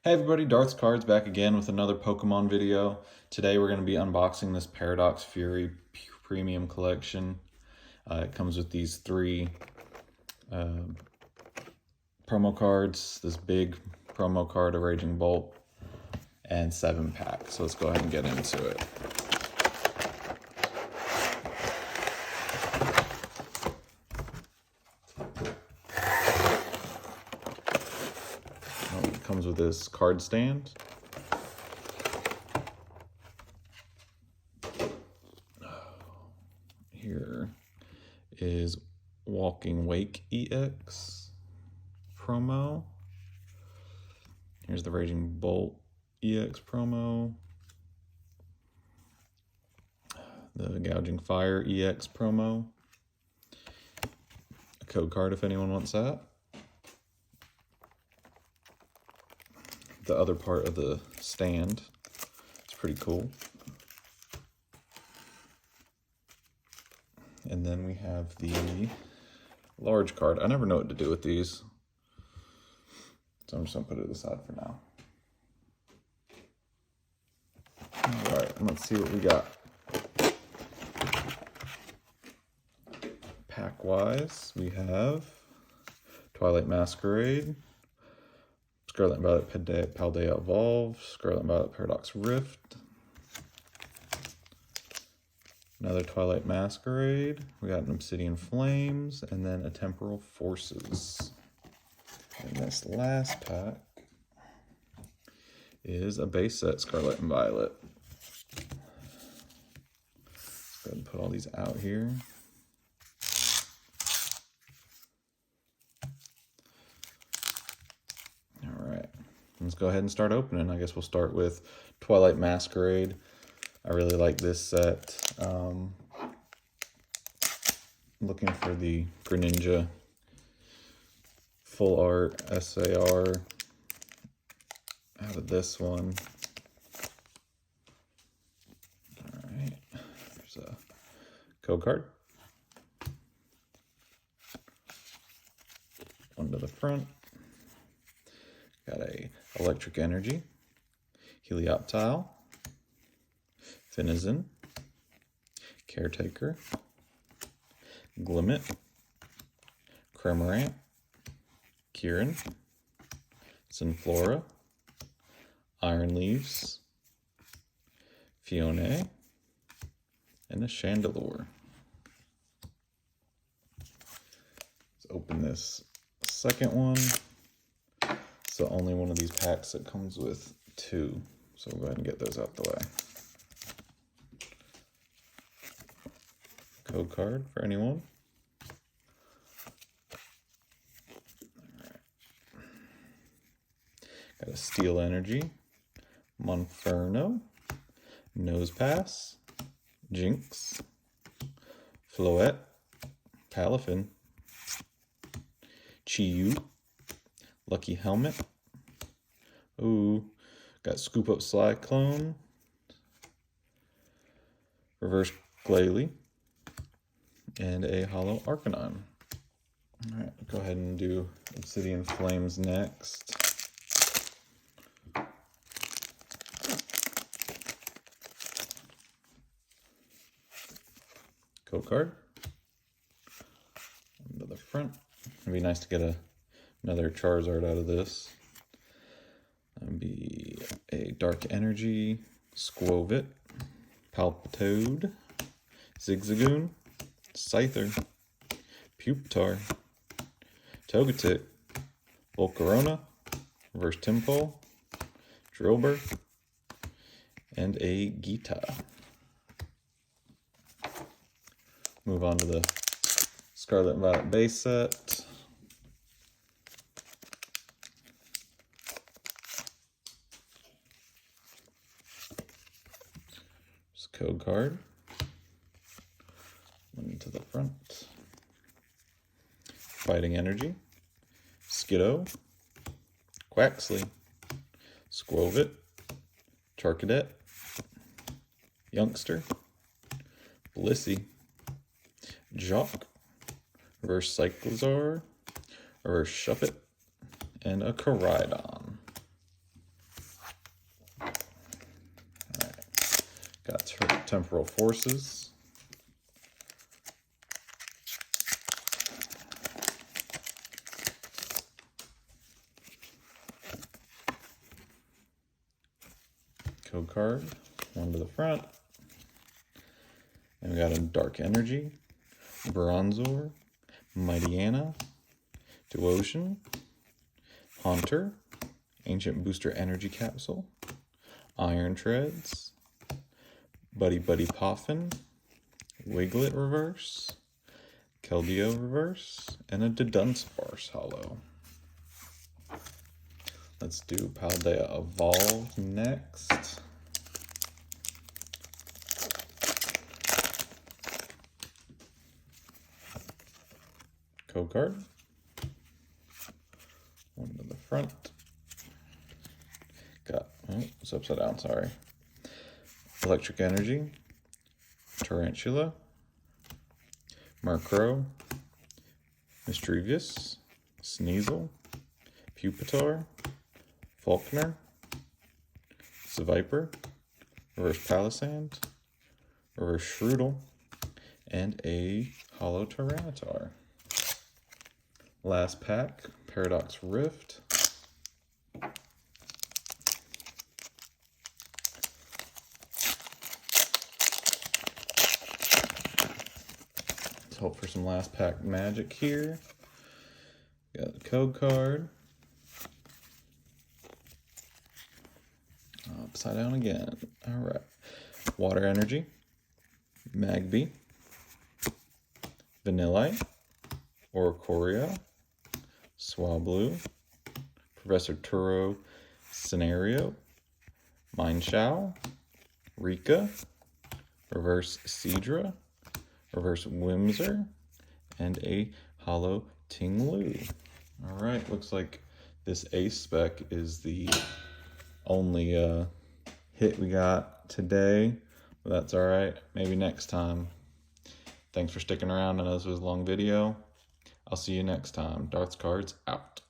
Hey everybody, Darth's Cards back again with another Pokemon video. Today we're going to be unboxing this Paradox Fury Premium Collection. It comes with these three promo cards, this big promo card, a Raging Bolt, and 7 packs. So let's go ahead and get into it. It comes with this card stand. Here is Walking Wake EX promo. Here's the Raging Bolt EX promo. The Gouging Fire EX promo. A code card if anyone wants that. The other part of the stand. It's pretty cool. And then we have the large card. I never know what to do with these, so I'm just gonna put it aside for now. All right, let's see what we got. Pack-wise, we have Twilight Masquerade, Scarlet and Violet Paldea Evolve, Scarlet and Violet Paradox Rift, another Twilight Masquerade, we got an Obsidian Flames, and then a Temporal Forces. And this last pack is a base set Scarlet and Violet. Let's go ahead and put all these out here. All right, let's go ahead and start opening. I guess we'll start with Twilight Masquerade. I really like this set. Looking for the Greninja full art SAR out of this one. All right, there's a code card. One to the front. Got a Electric Energy, Helioptile, Finizen, Caretaker, Glimmet, Cramorant, Kieran, Synflora, Iron Leaves, Fiona, and a Chandelure. Let's open this second one. It's the only one of these packs that comes with 2, so we'll go ahead and get those out the way. Code card for anyone. Right. Got a Steel Energy, Monferno, Nosepass, Jinx, Floette, Palafin, Chi-Yu, Lucky Helmet. Ooh, got Scoop Up Cyclone, Reverse Glalie, and a Hollow Arcanine. All right, go ahead and do Obsidian Flames next. Code card. To the front. It'd be nice to get another Charizard out of this. That'd be a Dark Energy, Squovit, Palpitoad, Zigzagoon, Scyther, Pupitar, Togetic, Volcarona, Reverse Tympole, Drillbur, and a Gita. Move on to the Scarlet and Violet base set. Just code card. To the front. Fighting Energy, Skiddo, Quaxley, Squovit, Charcadet, Youngster, Blissey, Jock, Reverse Cyclizar, Reverse Shuppet, and a Koraidon. Temporal Forces. Code card, one to the front. And we got a Dark Energy, Bronzor, Mightyena, Devotion, Haunter, Ancient Booster Energy Capsule, Iron Treads, Buddy Buddy Poffin, Wiglet Reverse, Keldeo Reverse, and a Dudunsparce Holo. Let's do Paldea Evolve next. Code card. One to the front. Got, oh, it's upside down, sorry. Electric Energy, Tarantula, Murkrow, Mischievous, Sneasel, Pupitar, Faulkner, Seviper, Reverse Palisand, Reverse Shroodle, and a Holo Tyranitar. Last pack, Paradox Rift. Let's hope for some last pack magic here. Got the code card. Upside down again. All right. Water Energy, Magby, Vanillite, Oricorio, Swablu, Professor Turo Scenario, Mineshaw, Rika, Reverse Seadra, Reverse Whimsor, and a Holo Tinglu. All right, looks like this Ace spec is the only hit we got today, but that's all right. Maybe next time. Thanks for sticking around. I know this was a long video. I'll see you next time. Darts Cards out.